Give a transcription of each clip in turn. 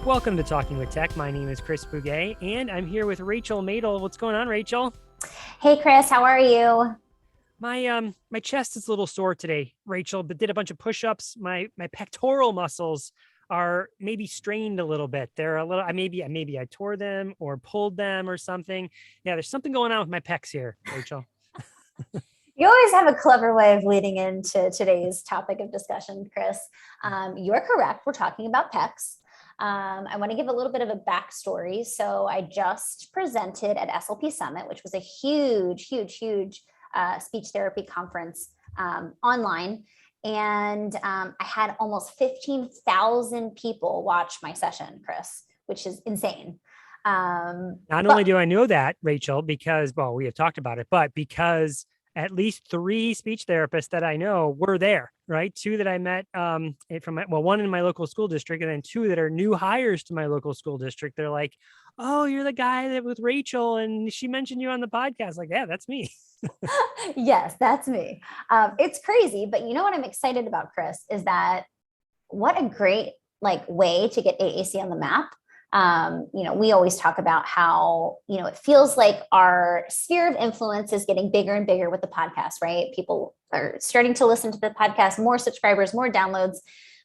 Welcome to Talking with Tech. My name is Chris Bouguet, and I'm here with Rachel Madel. What's going on, Rachel? Hey, Chris, how are you? My chest is a little sore today, Rachel, but did a bunch of push-ups. My pectoral muscles are maybe strained a little bit. They're a little, maybe I tore them or pulled them or something. Yeah, there's something going on with my pecs here, Rachel. You always have a clever way of leading into today's topic of discussion, Chris. You're correct. We're talking about PECS. I want to give a little bit of a backstory. So I just presented at SLP Summit, which was a huge speech therapy conference online. And I had almost 15,000 people watch my session, Chris, which is insane. Not only do I know that, Rachel, because, well, we have talked about it, but because at least 3 speech therapists that I know were there, right? 2 that I met one in my local school district, and then 2 that are new hires to my local school district. They're like, "Oh, you're the guy that with Rachel, and she mentioned you on the podcast." Like, yeah, that's me. Yes, that's me. It's crazy, but you know what I'm excited about, Chris, is that what a great way to get AAC on the map. We always talk about how, it feels like our sphere of influence is getting bigger and bigger with the podcast, right? People are starting to listen to the podcast, more subscribers, more downloads,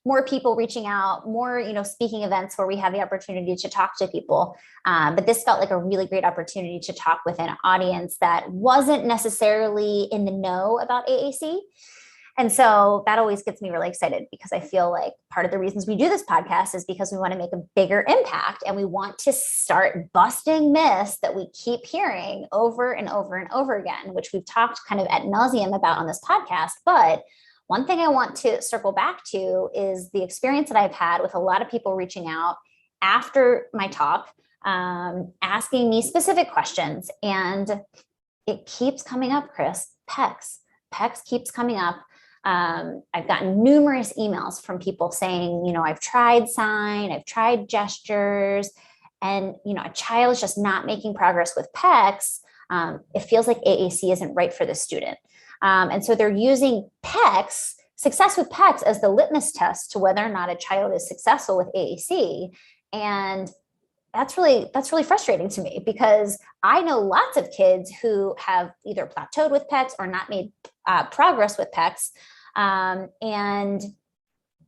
more people reaching out, more, speaking events where we have the opportunity to talk to people. But this felt like a really great opportunity to talk with an audience that wasn't necessarily in the know about AAC. And so that always gets me really excited, because I feel like part of the reasons we do this podcast is because we want to make a bigger impact, and we want to start busting myths that we keep hearing over and over and over again, which we've talked kind of ad nauseum about on this podcast. But one thing I want to circle back to is the experience that I've had with a lot of people reaching out after my talk, asking me specific questions. And it keeps coming up, Chris. PECS. PECS keeps coming up. I've gotten numerous emails from people saying, I've tried sign, I've tried gestures, and, a child is just not making progress with PECS. It feels like AAC isn't right for the student. And so they're using PECS, success with PECS, as the litmus test to whether or not a child is successful with AAC. And that's really frustrating to me, because I know lots of kids who have either plateaued with PECS or not made progress with PECS. And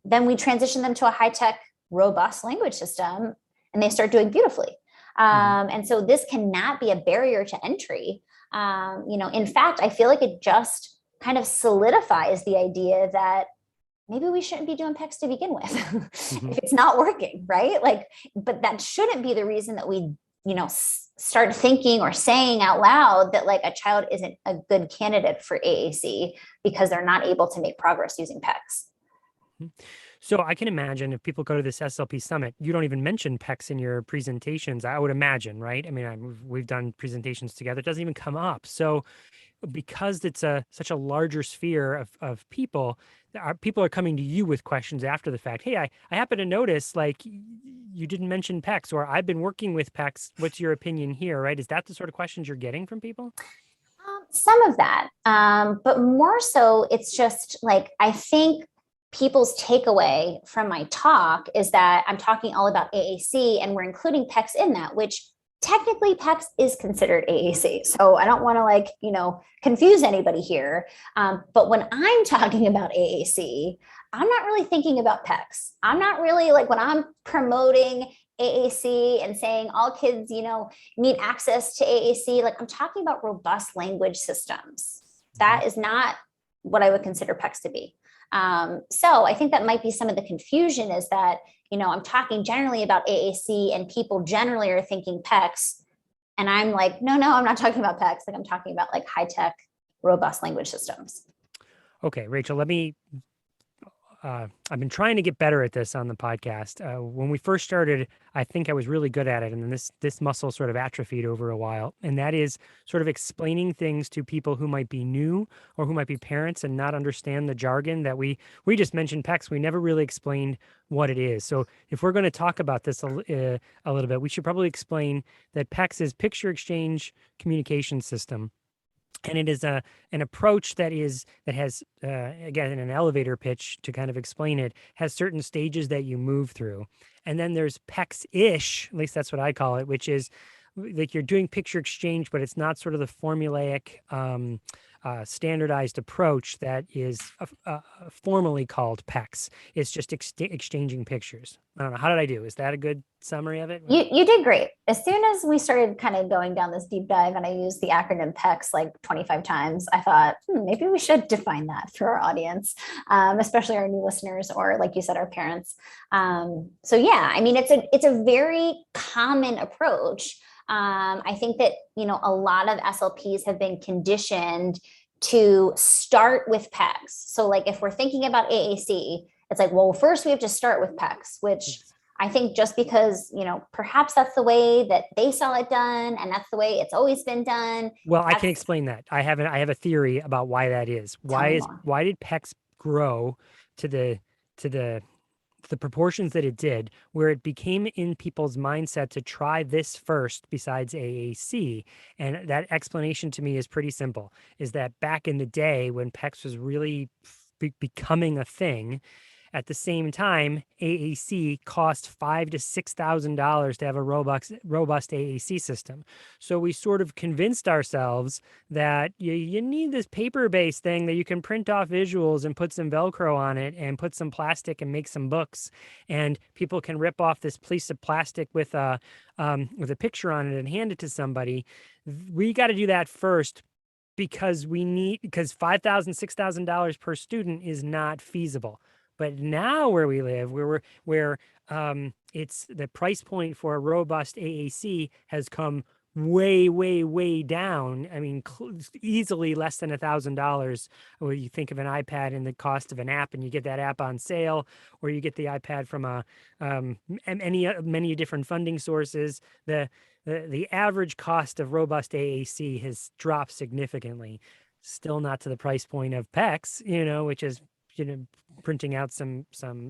then we transition them to a high-tech, robust language system, and they start doing beautifully. And so this cannot be a barrier to entry. In fact, I feel like it just kind of solidifies the idea that maybe we shouldn't be doing PECS to begin with if it's not working, right? But that shouldn't be the reason that we, start thinking or saying out loud that a child isn't a good candidate for AAC because they're not able to make progress using PECS. So I can imagine if people go to this SLP Summit, you don't even mention PECS in your presentations, I would imagine, right? I mean, we've done presentations together. It doesn't even come up. So because it's such a larger sphere of people, people are coming to you with questions after the fact. Hey, I happen to notice you didn't mention PECS, or I've been working with PECS. What's your opinion here, right? Is that the sort of questions you're getting from people? Some of that, but more so it's just I think people's takeaway from my talk is that I'm talking all about AAC, and we're including PECS in that, which technically PECS is considered AAC. So I don't want to confuse anybody here. But when I'm talking about AAC, I'm not really thinking about PECS. I'm not really when I'm promoting AAC and saying all kids, need access to AAC, I'm talking about robust language systems. That is not what I would consider PECS to be. So I think that might be some of the confusion, is that, I'm talking generally about AAC and people generally are thinking PECS. And I'm like, no, I'm not talking about PECS. I'm talking about high-tech, robust language systems. Okay, Rachel, I've been trying to get better at this on the podcast. When we first started, I think I was really good at it. And then this muscle sort of atrophied over a while. And that is sort of explaining things to people who might be new or who might be parents and not understand the jargon that we just mentioned PECS. We never really explained what it is. So if we're going to talk about this a little bit, we should probably explain that PECS is Picture Exchange Communication System. And it is an approach that has again, an elevator pitch to kind of explain it, has certain stages that you move through. And then there's PECS-ish, at least that's what I call it, which is like you're doing picture exchange, but it's not sort of the formulaic standardized approach that is formally called PECS. It's just exchanging pictures. I don't know. How did I do? Is that a good summary of it? You did great. As soon as we started kind of going down this deep dive and I used the acronym PECS like 25 times, I thought, maybe we should define that for our audience, especially our new listeners or like you said, our parents. So yeah, I mean, it's a very common approach. I think that, a lot of SLPs have been conditioned to start with PECS. So like if we're thinking about AAC, it's like, well, first we have to start with PECS, which I think just because, perhaps that's the way that they saw it done and that's the way it's always been done. Well, I can explain that. I have a theory about why that is. Why did PECS grow to the proportions that it did, where it became in people's mindset to try this first besides AAC? And that explanation to me is pretty simple, is that back in the day when PECS was really becoming a thing, at the same time, AAC cost $5,000 to $6,000 to have a robust AAC system. So we sort of convinced ourselves that you need this paper-based thing that you can print off visuals and put some Velcro on it and put some plastic and make some books. And people can rip off this piece of plastic with a picture on it and hand it to somebody. We got to do that first, because $5,000, $6,000 per student is not feasible. But now where we live, where it's the price point for a robust AAC has come way, way, way down. I mean, easily less than $1,000. Or you think of an iPad and the cost of an app, and you get that app on sale, or you get the iPad from many different funding sources. The average cost of robust AAC has dropped significantly. Still not to the price point of PECS, which is printing out some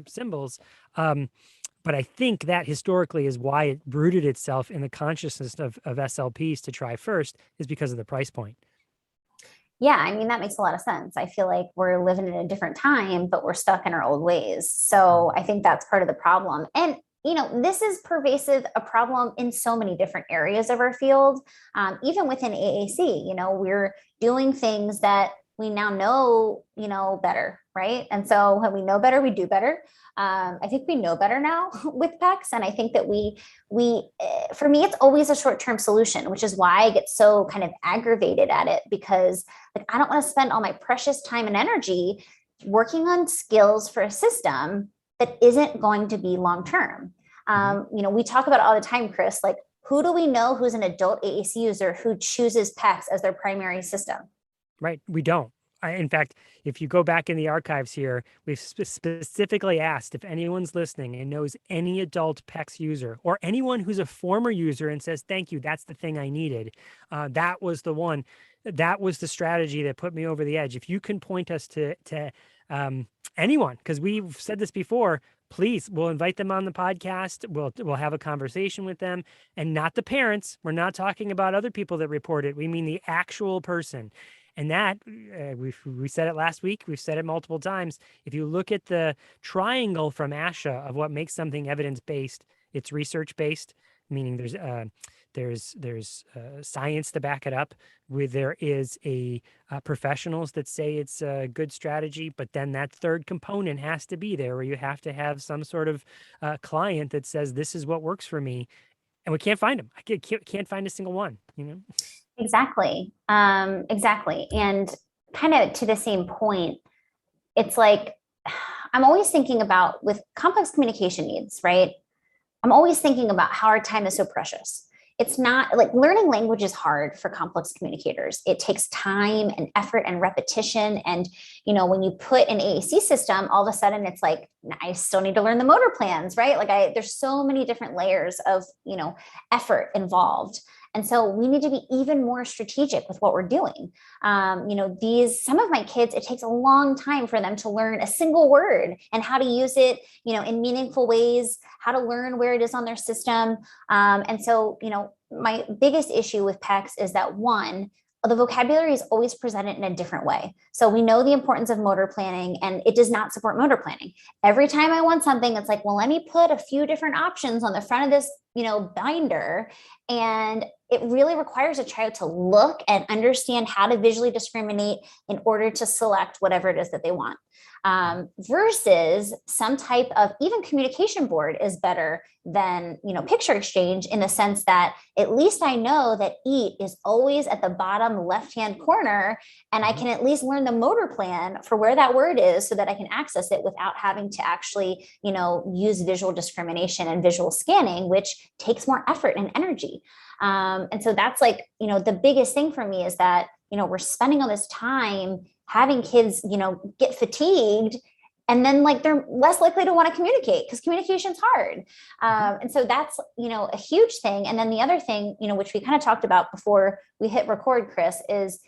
symbols. But I think that historically is why it rooted itself in the consciousness of SLPs to try first, is because of the price point. Yeah, I mean, that makes a lot of sense. I feel like we're living in a different time, but we're stuck in our old ways. So I think that's part of the problem. And this is a problem in so many different areas of our field. Even within AAC, we're doing things that we now know better, right? And so when we know better, we do better. I think we know better now with PECS. And I think that for me, it's always a short-term solution, which is why I get so kind of aggravated at it, because I don't want to spend all my precious time and energy working on skills for a system that isn't going to be long-term. We talk about it all the time, Chris, like, who do we know who's an adult AAC user who chooses PECS as their primary system? Right. We don't. In fact, if you go back in the archives here, we've specifically asked if anyone's listening and knows any adult PECS user, or anyone who's a former user and says, thank you, that's the thing I needed. That was the one. That was the strategy that put me over the edge. If you can point us to anyone, because we've said this before, please, we'll invite them on the podcast. We'll have a conversation with them, and not the parents. We're not talking about other people that report it. We mean the actual person. And that, we said it last week, we've said it multiple times. If you look at the triangle from ASHA of what makes something evidence-based, it's research-based, meaning there's science to back it up. There is professionals that say it's a good strategy, but then that third component has to be there, where you have to have some sort of client that says, this is what works for me. And we can't find them. I can't find a single one, Exactly. Exactly. And kind of to the same point, it's like, I'm always thinking about, with complex communication needs, right? I'm always thinking about how our time is so precious. It's not like learning language is hard for complex communicators. It takes time and effort and repetition. And, when you put an AAC system, all of a sudden it's like, I still need to learn the motor plans, right? Like there's so many different layers of, effort involved. And so we need to be even more strategic with what we're doing. Some of my kids, it takes a long time for them to learn a single word and how to use it, in meaningful ways, how to learn where it is on their system. And so, my biggest issue with PECS is that, one, the vocabulary is always presented in a different way. So we know the importance of motor planning, and it does not support motor planning. Every time I want something, it's like, well, let me put a few different options on the front of this, binder. And it really requires a child to look and understand how to visually discriminate in order to select whatever it is that they want. Versus some type of, even communication board is better than picture exchange, in the sense that at least I know that eat is always at the bottom left hand corner, and I can at least learn the motor plan for where that word is so that I can access it without having to actually use visual discrimination and visual scanning, which takes more effort and energy. And so that's like the biggest thing for me, is that we're spending all this time having kids, get fatigued, and then like they're less likely to want to communicate because communication's hard. And so that's, a huge thing. And then the other thing, which we kind of talked about before we hit record, Chris, is,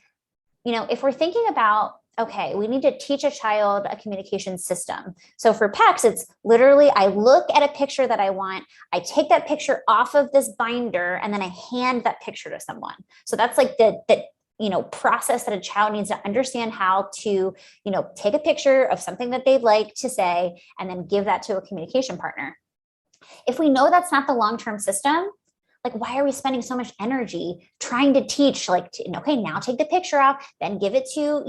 if we're thinking about, okay, we need to teach a child a communication system. So for PECS, it's literally, I look at a picture that I want, I take that picture off of this binder, and then I hand that picture to someone. So that's like the process that a child needs to understand how to, take a picture of something that they'd like to say, and then give that to a communication partner. If we know that's not the long-term system, like, why are we spending so much energy trying to teach, like, okay, now take the picture off, then give it to,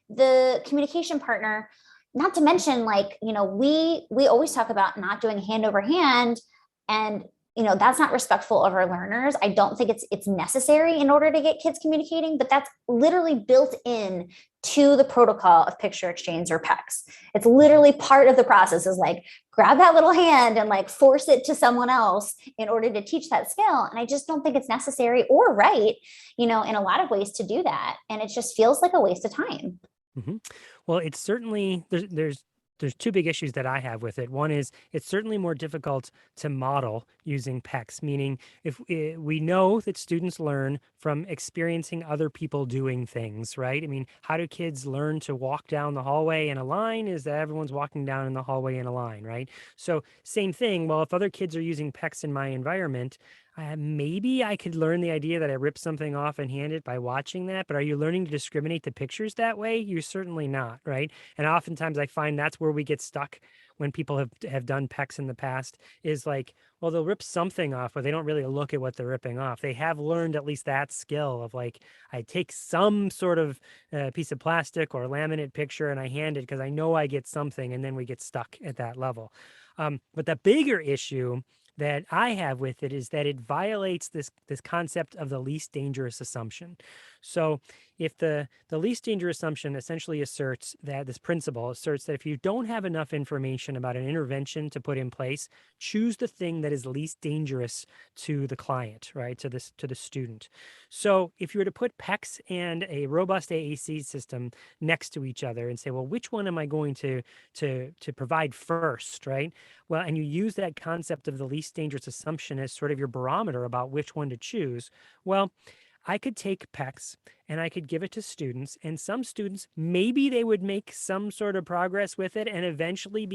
the communication partner. Not to mention, like, we always talk about not doing hand over hand, and that's not respectful of our learners. I don't think it's necessary in order to get kids communicating, but that's literally built in to the protocol of picture exchange or PECS. It's literally part of the process, is like, grab that little hand and like force it to someone else in order to teach that skill. And I just don't think it's necessary or right, in a lot of ways to do that. And it just feels like a waste of time. Well, it's certainly, there's two big issues that I have with it. One is it's certainly more difficult to model using PECS, meaning if we know that students learn from experiencing other people doing things, right? I mean, how do kids learn to walk down the hallway in a line? Is that everyone's walking down in the hallway in a line, right? So same thing. Well, if other kids are using PECS in my environment, maybe I could learn the idea that I rip something off and hand it by watching that, but are you learning to discriminate the pictures that way? You're certainly not, right? And oftentimes I find that's where we get stuck when people have done PECS in the past, is like, well, they'll rip something off, but they don't really look at what they're ripping off. They have learned at least that skill of like, I take some sort of piece of plastic or laminate picture and I hand it because I know I get something, and then we get stuck at that level. But the bigger issue that I have with it is that it violates this concept of the least dangerous assumption. So if the least dangerous assumption essentially asserts that, this principle asserts that if you don't have enough information about an intervention to put in place, choose the thing that is least dangerous to the client, right? To the student. So if you were to put PECS and a robust AAC system next to each other and say, well, which one am I going to provide first, right? Well, and you use that concept of the least dangerous assumption as sort of your barometer about which one to choose. Well, I could take PECS and I could give it to students, and some students, maybe they would make some sort of progress with it and eventually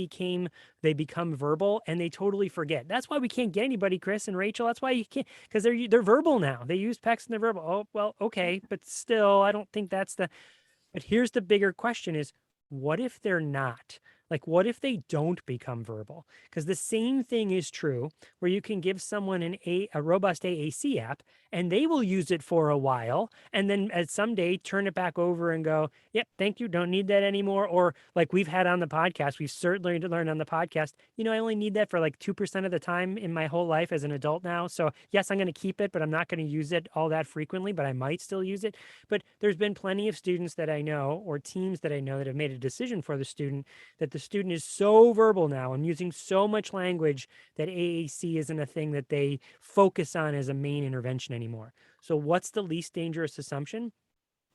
they become verbal and they totally forget. That's why we can't get anybody, Chris and Rachel. That's why you can't, because they're verbal now. They use PECS and they're verbal. Oh, well, okay, but still, I don't think that's but here's the bigger question is, what if they're not? Like, what if they don't become verbal? Because the same thing is true where you can give someone a robust AAC app and they will use it for a while and then at someday turn it back over and go, yep, thank you, don't need that anymore. Or like we've had on the podcast, we've certainly learned on the podcast, I only need that for like 2% of the time in my whole life as an adult now. So yes, I'm going to keep it, but I'm not going to use it all that frequently, but I might still use it. But there's been plenty of students that I know or teams that I know that have made a decision for the student that the student is so verbal now and using so much language that AAC isn't a thing that they focus on as a main intervention anymore. So what's the least dangerous assumption?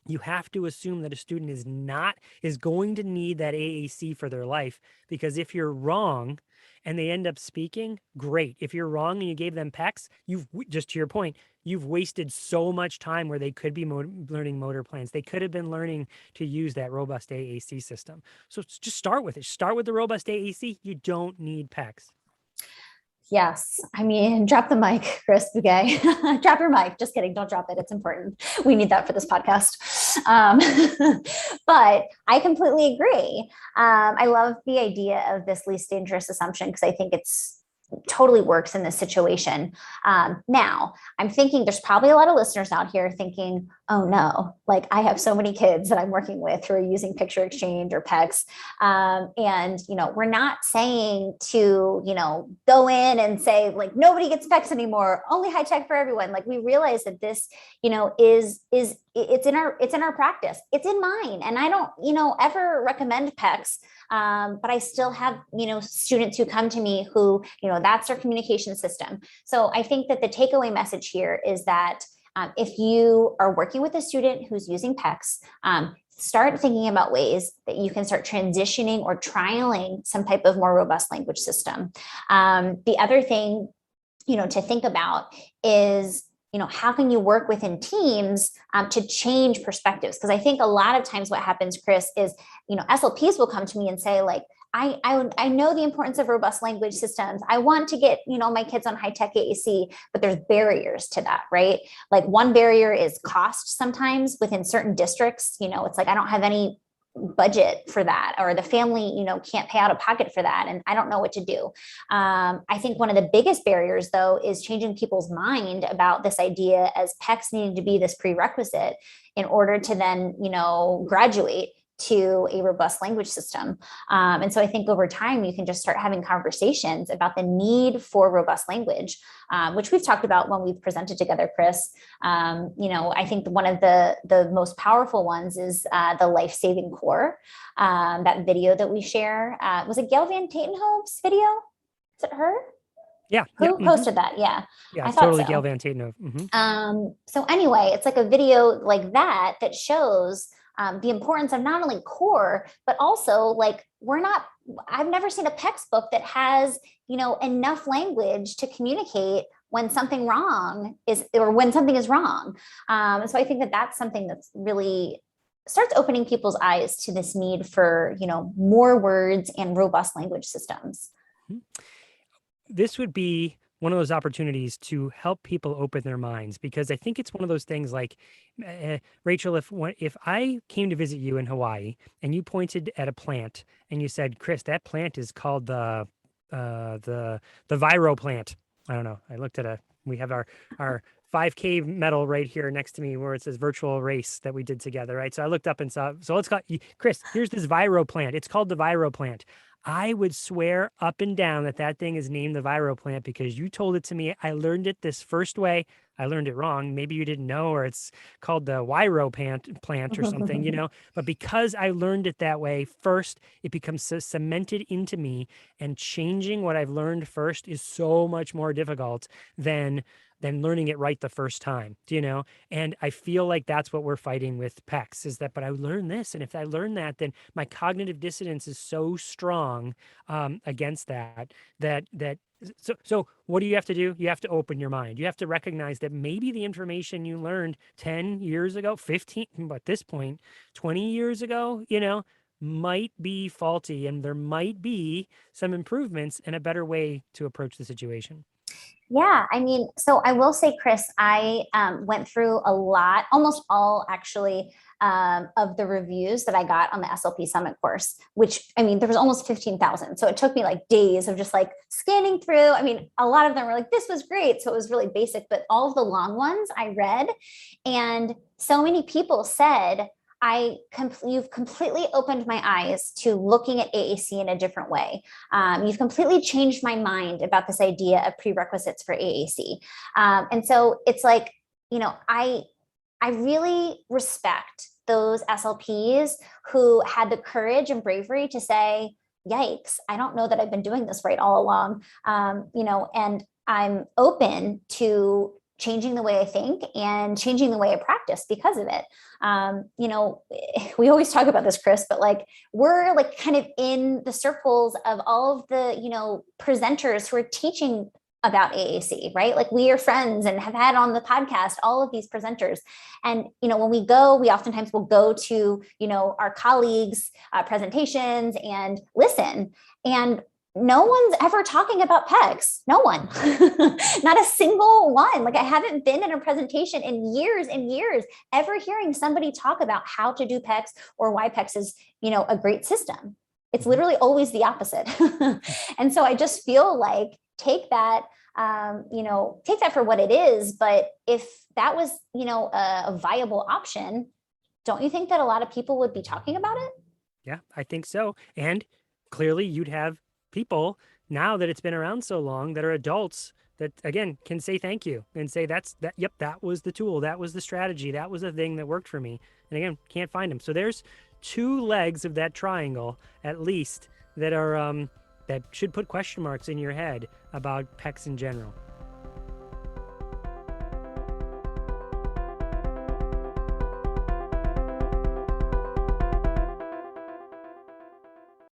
You have to assume that a student is going to need that AAC for their life, because if you're wrong and they end up speaking, great. If you're wrong and you gave them PECS, just to your point, you've wasted so much time where they could be learning motor plans. They could have been learning to use that robust AAC system. So just start with it. Start with the robust AAC. You don't need PECS. Yes. I mean, drop the mic, Chris Bouguet. Drop your mic. Just kidding. Don't drop it. It's important. We need that for this podcast. Um, but I completely agree. I love the idea of this least dangerous assumption because I think it's totally works in this situation. Now, I'm thinking there's probably a lot of listeners out here thinking, oh no, like I have so many kids that I'm working with who are using picture exchange or PECS. And, we're not saying to, go in and say like, nobody gets PECS anymore, only high tech for everyone. Like we realize that this, is it's in our practice. It's in mine. And I don't, ever recommend PECS. But I still have, students who come to me who, that's their communication system. So I think that the takeaway message here is that if you are working with a student who's using PECS, start thinking about ways that you can start transitioning or trialing some type of more robust language system. The other thing, to think about is, how can you work within teams to change perspectives? Because I think a lot of times what happens, Chris, is, SLPs will come to me and say like, I know the importance of robust language systems. I want to get, my kids on high tech AAC, but there's barriers to that, right? Like one barrier is cost sometimes within certain districts, it's like, I don't have any budget for that, or the family, can't pay out of pocket for that. And I don't know what to do. I think one of the biggest barriers though, is changing people's mind about this idea as PECS needing to be this prerequisite in order to then, graduate to a robust language system. And so I think over time, you can just start having conversations about the need for robust language, which we've talked about when we've presented together, Chris. I think one of the most powerful ones is the life-saving core, that video that we share. Was it Gail Van Tatenhove's video? Is it her? Yeah. Who posted that? Yeah. Yeah, I it's thought totally so. Gail Van Tatenhove. Mm-hmm. So anyway, it's like a video like that shows the importance of not only core, but also like I've never seen a PECS book that has, enough language to communicate when something wrong is, or when something is wrong. So I think that that's something that's really starts opening people's eyes to this need for, more words and robust language systems. This would be one of those opportunities to help people open their minds, because I think it's one of those things like, Rachel, if I came to visit you in Hawaii and you pointed at a plant and you said, Chris, that plant is called the Viro plant. I don't know. I looked at we have our 5K medal right here next to me where it says virtual race that we did together, right? So I looked up and saw, so let's call Chris, here's this Viro plant. It's called the Viro plant. I would swear up and down that thing is named the Viro plant because you told it to me. I learned it this first way. I learned it wrong. Maybe you didn't know, or it's called the Wiro plant or something, But because I learned it that way first, it becomes so cemented into me, and changing what I've learned first is so much more difficult than learning it right the first time, And I feel like that's what we're fighting with PECS is that, but I learned this. And if I learn that, then my cognitive dissonance is so strong against that. So what do you have to do? You have to open your mind. You have to recognize that maybe the information you learned 10 years ago, 15, but at this point, 20 years ago, might be faulty, and there might be some improvements and a better way to approach the situation. Yeah, I mean, so I will say, Chris, I went through a lot, almost all actually, of the reviews that I got on the SLP Summit course, which, I mean, there was almost 15,000. So it took me like days of just like scanning through. I mean, a lot of them were like, this was great. So it was really basic, but all of the long ones I read, and so many people said, you've completely opened my eyes to looking at AAC in a different way. You've completely changed my mind about this idea of prerequisites for AAC. And so it's like, I really respect those SLPs who had the courage and bravery to say, yikes, I don't know that I've been doing this right all along. And I'm open to changing the way I think and changing the way I practice because of it. We always talk about this, Chris, but like, we're like kind of in the circles of all of the, presenters who are teaching about AAC, right? Like we are friends and have had on the podcast all of these presenters. And, when we go, we oftentimes will go to, our colleagues' presentations and listen. And no one's ever talking about PECS. No one, not a single one. Like I haven't been in a presentation in years and years ever hearing somebody talk about how to do PECS or why PECS is, a great system. It's literally always the opposite. And so I just feel like take that, take that for what it is. But if that was, a viable option, don't you think that a lot of people would be talking about it? Yeah, I think so. And clearly you'd have people now that it's been around so long that are adults that again can say thank you and say yep, that was the tool, that was the strategy, that was the thing that worked for me. And again, can't find them. So there's two legs of that triangle at least that are that should put question marks in your head about PECs in general.